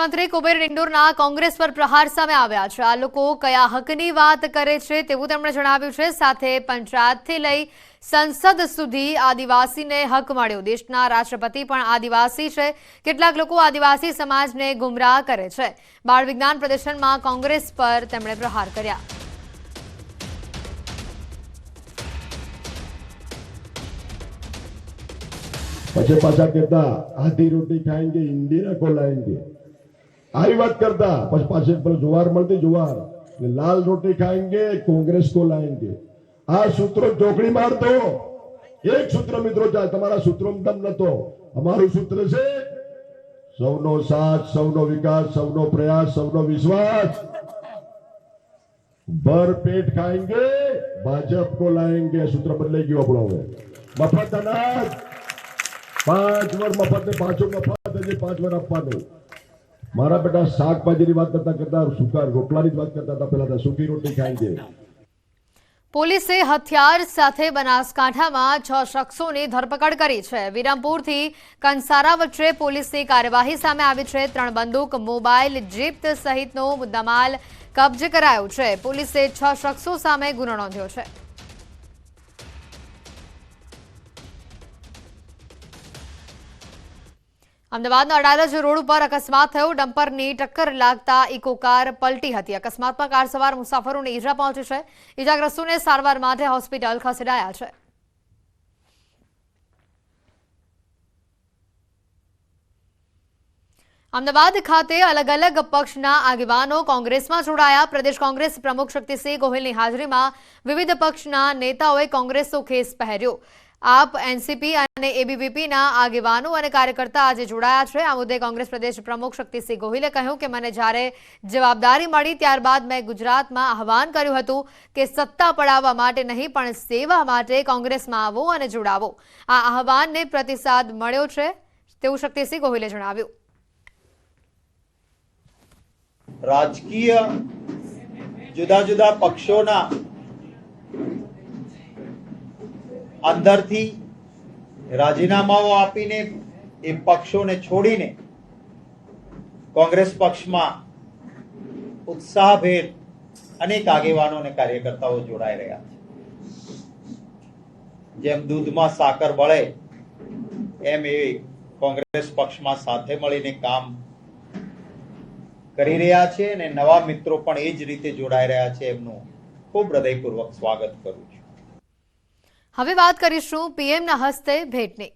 મંત્રી કુબેર ડિંડોરના કોંગ્રેસ પર પ્રહાર સામે આવ્યા છે। આ લોકો કયા હકની વાત કરે છે તેવું તેમણે જણાવ્યું છે। સાથે પંચાયતથી લઈ સંસદ સુધી આદિવાસીને હક મળ્યો। દેશના રાષ્ટ્રપતિ પણ આદિવાસી છે। કેટલાક લોકો આદિવાસી સમાજને ગુમરાહ કરે છે। બાળ વિજ્ઞાન પ્રદર્શનમાં કોંગ્રેસ પર તેમણે પ્રહાર કર્યા। पछे पाछा कहता आधी रोटी खाएंगे इंदिरा को लाएंगे आई बात करता पछ पाछे पर जुवार मळती जुवार लाल रोटी खाएंगे कांग्रेस को लाएंगे आ सूत्रो चोकड़ी मार दो एक सूत्र मित्रों चाहे तमारा सूत्रों दम नतो अमारू सूत्र से सौनो साथ सौनो विकास सौनो प्रयास सौनो विश्वास भर पेट खाएंगे भाजप को लाएंगे सूत्र बदलेगी अपनो मफत अनाज 5 वर मफत ने पांचों मफत है 5 वर આપવાનું। મારા બેટા શાકભાજીની વાત કરતા સુકા રોટલાની વાત કરતા હતા પહેલા સૂકી રોટી ખાઈ દે। પોલીસે હથિયાર સાથે બનાસકાંઠામાં 6 શખ્સોની ધરપકડ કરી છે। વિરમપુરથી કંસારા વચ્ચે પોલીસની કાર્યવાહી સામે આવી છે। 3 બંદૂક મોબાઈલ જીપ સહિતનો મુદ્દામાલ કબજે કરાયો છે। પોલીસે 6 શખ્સો સામે ગુનો નોંધ્યો છે। અમદાવાદના અડાલજ રોડ પર અકસ્માત થયો। ડમ્પરની ટક્કર લાગતા ઇકો કાર પલટી હતી। અકસ્માતમાં કાર સવાર મુસાફરોને ઈજા પહોંચી છે। ઈજાગ્રસ્તોને સારવાર માટે હોસ્પિટલ ખસેડાયા છે। અમદાવાદ ખાતે અલગ અલગ પક્ષના આગેવાનો કોંગ્રેસમાં જોડાયા। પ્રદેશ કોંગ્રેસ પ્રમુખ શક્તિસિંહ ગોહિલની હાજરીમાં વિવિધ પક્ષના નેતાઓએ કોંગ્રેસનો ખેસ પહેર્યો। आप एनसीपी અને એબીવીપીના આગેવાનો અને કાર્યકર્તા આજે જોડાયા છે। આ મુદ્દે કોંગ્રેસ પ્રદેશ પ્રમુખ શક્તિસિંહ ગોહિલે કહ્યું કે મને જ્યારે જવાબદારી મળી ત્યારબાદ મેં ગુજરાતમાં આહવાન કર્યું હતું કે સત્તા પડાવવા માટે નહીં પણ સેવા માટે કોંગ્રેસમાં આવો અને જોડાવો। આ આહવાનને પ્રતિસાદ મળ્યો છે તેવું શક્તિસિંહ ગોહિલે જણાવ્યું। રાજકીય જુદા જુદા પક્ષોના અંદરથી રાજીનામાઓ આપીને એ પક્ષોને છોડીને કોંગ્રેસ પક્ષમાં ઉત્સાહભેર અનેક આગેવાનો અને કાર્યકર્તાઓ જોડાઈ રહ્યા છે। જેમ દૂધમાં સાકર બળે એમ એ કોંગ્રેસ પક્ષમાં સાથે મળીને કામ કરી રહ્યા છે અને નવા મિત્રો પણ એ જ રીતે જોડાઈ રહ્યા છે। એમનું ખૂબ હૃદયપૂર્વક સ્વાગત કરું છું। હવે વાત કરીશું પીએમના હસ્તે ભેટની।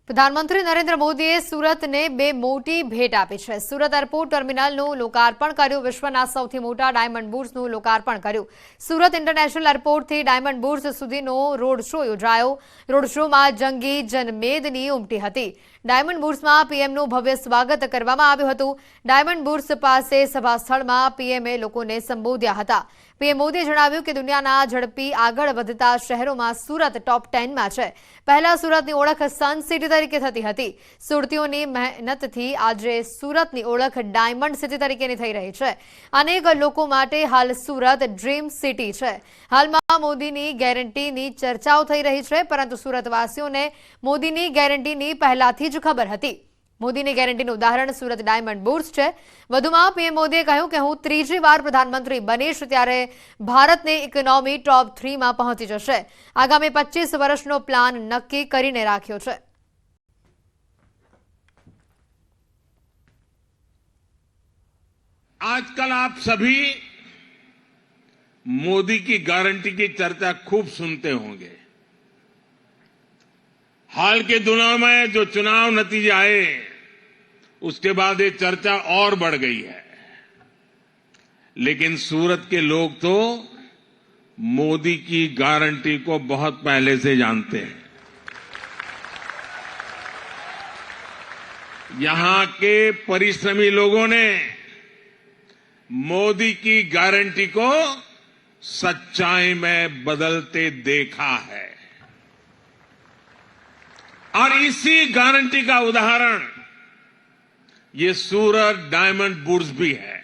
પ્રધાનમંત્રી નરેન્દ્ર મોદીએ સુરતને 2 મોટી ભેટ આપી છે। સુરત એરપોર્ટ ટર્મિનલનું લોકાર્પણ કર્યું। વિશ્વના સૌથી મોટા ડાયમંડ બુર્સનું લોકાર્પણ કર્યું। સુરત ઇન્ટરનેશનલ એરપોર્ટથી ડાયમંડ બુર્સ સુધીનો રોડ શો યોજાયો। રોડ શોમાં જંગી જનમેદની ઉમટી હતી। ડાયમંડ બુર્સમાં પીએમનું ભવ્ય સ્વાગત કરવામાં આવ્યું હતું। ડાયમંડ બુર્સ પાસે સભા સ્થળમાં પીએમએ લોકોને સંબોધ્યા હતા। પીએમ મોદીએ જણાવ્યું કે દુનિયાના ઝડપી આગળ વધતા શહેરોમાં સુરત ટોપ 10માં છે। પહેલા સુરતની ઓળખ સન સિટી તરીકે થતી હતી। સુરતીઓની મહેનતથી આજે સુરતની ઓળખ ડાયમંડ સિટી તરીકેની થઈ રહી છે। અનેક લોકો માટે હાલ સુરત ડ્રીમ સિટી છે। હાલમાં મોદીની ગેરંટીની ચર્ચાઓ થઈ રહી છે પરંતુ સુરતવાસીઓને મોદીની ગેરંટીની પહેલાથી જ ખબર હતી। મોદીની ગેરંટીનું ઉદાહરણ સુરત ડાયમંડ બુર્સ છે। વધુમાં પીએમ મોદીએ કહ્યું કે હું ત્રીજી વાર પ્રધાનમંત્રી બનીશ ત્યારે ભારતની ઇકોનોમી ટોપ 3માં પહોંચી જશે। આગામી 25 વર્ષનો પ્લાન નક્કી કરીને રાખ્યો છે। आजकल आप सभी मोदी की गारंटी की चर्चा खूब सुनते होंगे। हाल के दिनों में जो चुनाव नतीजे आए उसके बाद ये चर्चा और बढ़ गई है। लेकिन सूरत के लोग तो मोदी की गारंटी को बहुत पहले से जानते हैं। यहां के परिश्रमी लोगों ने मोदी की गारंटी को सच्चाई में बदलते देखा है और इसी गारंटी का उदाहरण ये सूरत डायमंड बुर्स भी है।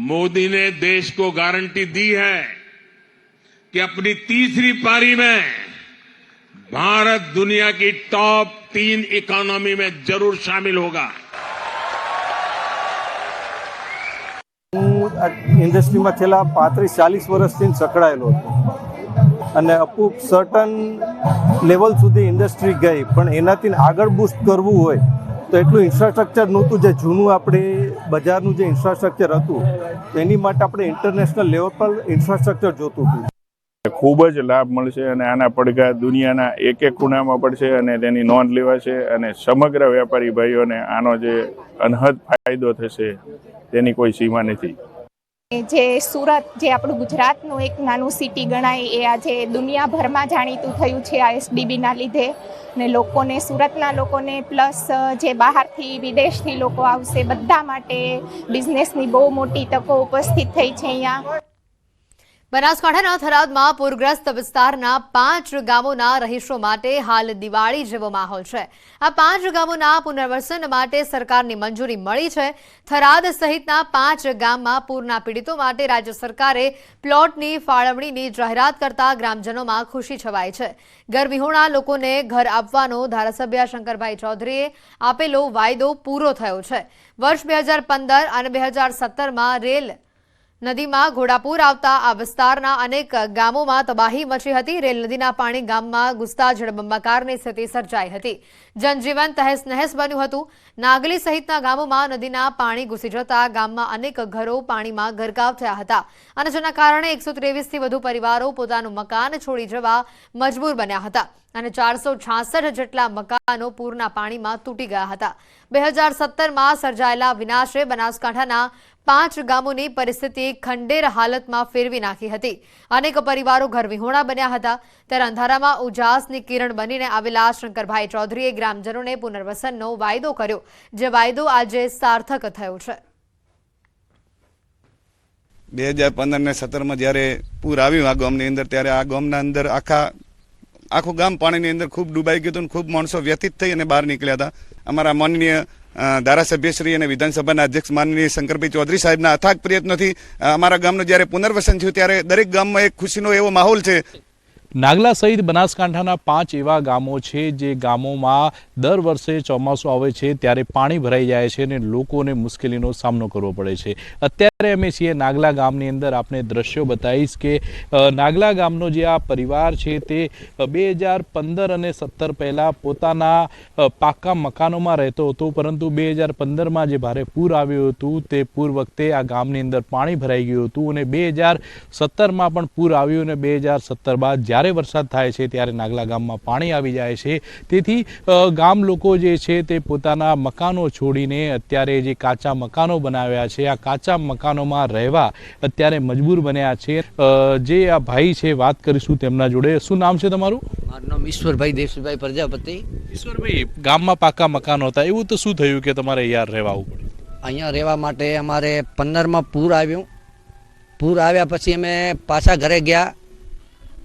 मोदी ने देश को गारंटी दी है कि अपनी तीसरी पारी में भारत दुनिया की टॉप 3 इकोनॉमी में जरूर शामिल होगा। હું આ ઇન્ડસ્ટ્રીમાં છેલ્લા 35-40 વર્ષથી સંકળાયેલો હતો અને અપૂપ સર્ટન લેવલ સુધી ઇન્ડસ્ટ્રી ગઈ, પણ એનાથી આગળ બૂસ્ટ કરવું હોય તો એટલું ઇન્ફ્રાસ્ટ્રક્ચર નહોતું. જે જૂનું આપણે બજારનું જે ઇન્ફ્રાસ્ટ્રક્ચર હતું તો એની માટે આપણે ઇન્ટરનેશનલ લેવલ પર ઇન્ફ્રાસ્ટ્રક્ચર જોતું હતું. ખૂબ જ લાભ મળશે અને આના પડઘા દુનિયાના એક ખૂણામાં પડશે અને તેની નોંધ લેવાશે અને સમગ્ર વેપારી ભાઈઓને આનો જે અનહદ ફાયદો થશે તેની કોઈ સીમા નથી. જે સુરત, જે આપણું ગુજરાતનું એક નાનું સિટી ગણાય, એ આજે દુનિયાભરમાં જાણીતું થયું છે આ એસડીબીના લીધે. ને લોકોને, સુરતના લોકોને પ્લસ જે બહારથી વિદેશથી લોકો આવશે, બધા માટે બિઝનેસની બહુ મોટી તકો ઉપસ્થિત થઈ છે અહીંયા. બનાસકાંઠાના થરાદમાં પૂરગ્રસ્ત વિસ્તારના 5 ગામોના રહીશો માટે હાલ દિવાળી જેવો માહોલ છે. આ 5 ગામોના પુનર્વસન માટે સરકારની મંજૂરી મળી છે. થરાદ સહિતના 5 ગામમાં પૂરના પીડિતો માટે રાજ્ય સરકારે પ્લોટની ફાળવણીની જાહેરાત કરતા ગ્રામજનોમાં ખુશી છવાઈ છે. ઘરવિહોણા લોકોને ઘર આપવાનો ધારાસભ્ય શંકરભાઈ ચૌધરીએ આપેલો વાયદો પૂરો થયો છે. વર્ષ 2015 અને 2017માં રેલ નદીમાં ઘોડાપૂર આવતા આ વિસ્તારના અનેક ગામોમાં તબાહી મચી હતી. રેલ નદીના પાણી ગામમાં ઘૂસતા જળબંબાકારની સ્થિતિ સર્જાઈ હતી. જનજીવન તહેસ નહેસ બન્યું હતું. નાગલી સહિતના ગામોમાં નદીના પાણી ઘૂસી જતા ગામમાં અનેક ઘરો પાણીમાં ગરકાવ થયા હતા અને જેના કારણે 123થી વધુ પરિવારો પોતાનું મકાન છોડી જવા મજબૂર બન્યા હતા અને 466 જેટલા મકાનો પૂરના પાણીમાં તૂટી ગયા હતા. 2017માં સર્જાયેલા વિનાશે બનાસકાંઠાના 5 ગામોની પરિસ્થિતિ ખંડેર હાલતમાં ફેરવી નાખી હતી. અનેક પરિવારો ઘરવિહોણા બન્યા હતા. ત્યારે અંધારામાં ઉજાસની કિરણ બનીને આવેલા શંકરભાઈ ચૌધરીએ ગ્રામજનોને પુનર્વસનનો વાયદો કર્યો, જે વાયદો આજે સાર્થક થયો છે. 2015 ને 17માં જ્યારે પૂર આવ્યું આ ગામની અંદર, ત્યારે આ ગામના અંદર આખું ગામ પાણીની અંદર ખૂબ ડૂબાઈ ગયું હતું. ખૂબ માણસો વ્યથિત થઈ અને બહાર નીકળ્યા હતા. અમારા માનનીય ધારાસભ્યશ્રી અને વિધાનસભાના અધ્યક્ષ માનનીય શંકરભાઈ ચૌધરી સાહેબના અથાગ પ્રયત્નોથી અમારા ગામનું જ્યારે પુનર્વસન થયું ત્યારે દરેક ગામમાં એક ખુશીનો એવો માહોલ છે. નાગલા સહિત બનાસકાંઠાના 5 એવા ગામો છે જે ગામોમાં દર વર્ષે ચોમાસું આવે છે ત્યારે પાણી ભરાઈ જાય છે અને લોકોને મુશ્કેલીનો સામનો કરવો પડે છે. અત્યારે અમે છીએ નાગલા ગામની અંદર. આપણે દ્રશ્યો બતાવીશ કે નાગલા ગામનો જે આ પરિવાર છે તે 2015 અને 17 પહેલાં પોતાના પાકા મકાનોમાં રહેતો હતો, પરંતુ 2015માં જે ભારે પૂર આવ્યું હતું તે પૂર વખતે આ ગામની અંદર પાણી ભરાઈ ગયું હતું અને 2017માં પણ પૂર આવ્યું અને 2017 બાદ જ્યારે વરસાદ થાય છે ત્યારે નાગલા ગામમાં પાણી આવી જાય છે. તેથી ગામ લોકો જે છે તે પોતાના મકાનો છોડીને અત્યારે જે કાચા મકાનો બનાવ્યા છે, આ કાચા મકાનોમાં રહેવા અત્યારે મજબૂર બન્યા છે. જે આ ભાઈ છે, વાત કરીશું તેમના જોડે. શું નામ છે તમારું? મારું નામ ઈશ્વરભાઈ દેવસીભાઈ પ્રજાપતિ. ઈશ્વરભાઈ, ગામમાં પાકા મકાનો હતા, એવું તો શું થયું કે તમારે અહીંયા રહેવા આવવું પડ્યું? અહીંયા રહેવા માટે અમારે 15માં પૂર આવ્યું. પૂર આવ્યા પછી અમે પાછા ઘરે ગયા.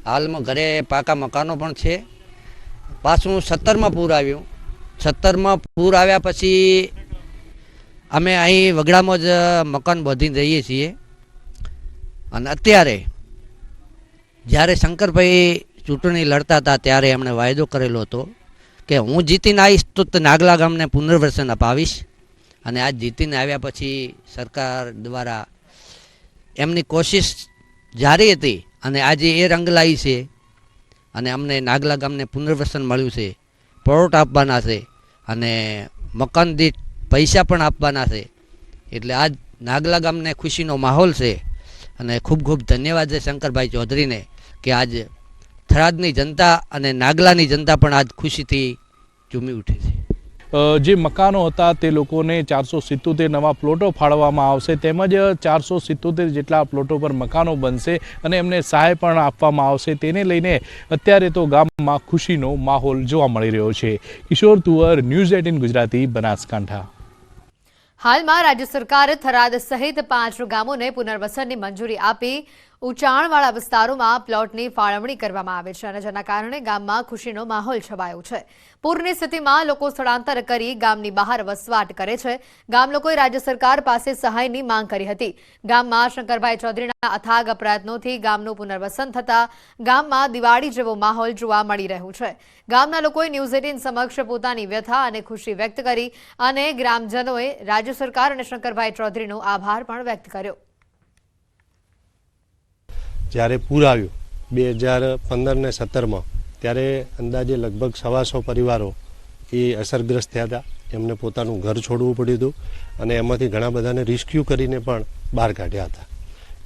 હાલમાં ઘરે પાકા મકાનો પણ છે. પાછું 17માં પૂર આવ્યું. 17માં પૂર આવ્યા પછી અમે અહીં વગડામાં જ મકાન બાંધીને રહીએ છીએ. અને અત્યારે જ્યારે શંકરભાઈ ચૂંટણી લડતા હતા ત્યારે એમણે વાયદો કરેલો હતો કે હું જીતીને આવીશ તો નાગલા ગામને પુનર્વસન અપાવીશ. અને આજ જીતીને આવ્યા પછી સરકાર દ્વારા એમની કોશિશ જારી હતી અને આજે એ રંગ લાવી છે અને અમને નાગલા ગામને પુનર્વસન મળ્યું છે. પ્લોટ આપવાના છે અને મકાન દીઠ પૈસા પણ આપવાના છે. એટલે આજ નાગલા ગામને ખુશીનો માહોલ છે અને ખૂબ ખૂબ ધન્યવાદ છે શંકરભાઈ ચૌધરીને કે આજ થરાદની જનતા અને નાગલાની જનતા પણ આજ ખુશીથી ઝૂમી ઉઠી છે. જે મકાનો હતા તે લોકોને 477 નવા પ્લોટો ફાળવવામાં આવશે, તેમજ 477 જેટલા પ્લોટો પર મકાનો બનશે અને એમને સહાય પણ આપવામાં આવશે. તેને લઈને અત્યારે તો ગામમાં ખુશીનો માહોલ જોવા મળી રહ્યો છે. કિશોર તુવર, ન્યૂઝ 18 ગુજરાતી, બનાસકાંઠા. હાલમાં રાજ્ય સરકારે થરાદ સહિત 5 ગામોને પુનર્વસનની મંજૂરી આપી ઊંચાણવાળા વિસ્તારોમાં પ્લોટની ફાળવણી કરવામાં આવે છે અને જેના કારણે ગામમાં ખુશીનો માહોલ છવાયો છે. પૂરની સ્થિતિમાં લોકો સ્થળાંતર કરી ગામની બહાર વસવાટ કરે છે. ગામ લોકોએ રાજ્ય સરકાર પાસે સહાયની માંગ કરી હતી. ગામમાં શંકરભાઈ ચૌધરીના અથાગ પ્રયત્નોથી ગામનું પુનર્વસન થતા ગામમાં દિવાળી જેવો માહોલ જોવા મળી રહ્યો છે. ગામના લોકોએ ન્યૂઝ 18 સમક્ષ પોતાની વ્યથા અને ખુશી વ્યક્ત કરી અને ગ્રામજનોએ રાજ્ય સરકાર અને શંકરભાઈ ચૌધરીનો આભાર પણ વ્યક્ત કર્યો. જ્યારે પૂર આવ્યું 2015 ને 17માં ત્યારે અંદાજે લગભગ 125 પરિવારો એ અસરગ્રસ્ત થયા હતા. એમને પોતાનું ઘર છોડવું પડ્યું હતું અને એમાંથી ઘણા બધાને રેસ્ક્યુ કરીને પણ બહાર કાઢ્યા હતા.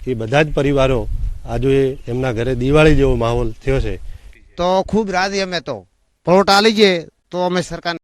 એ બધા જ પરિવારો આજે એમના ઘરે દિવાળી જેવો માહોલ થયો છે. તો ખૂબ રાજી અમે તો પ્લોટ આલી છે તો અમે સરકાર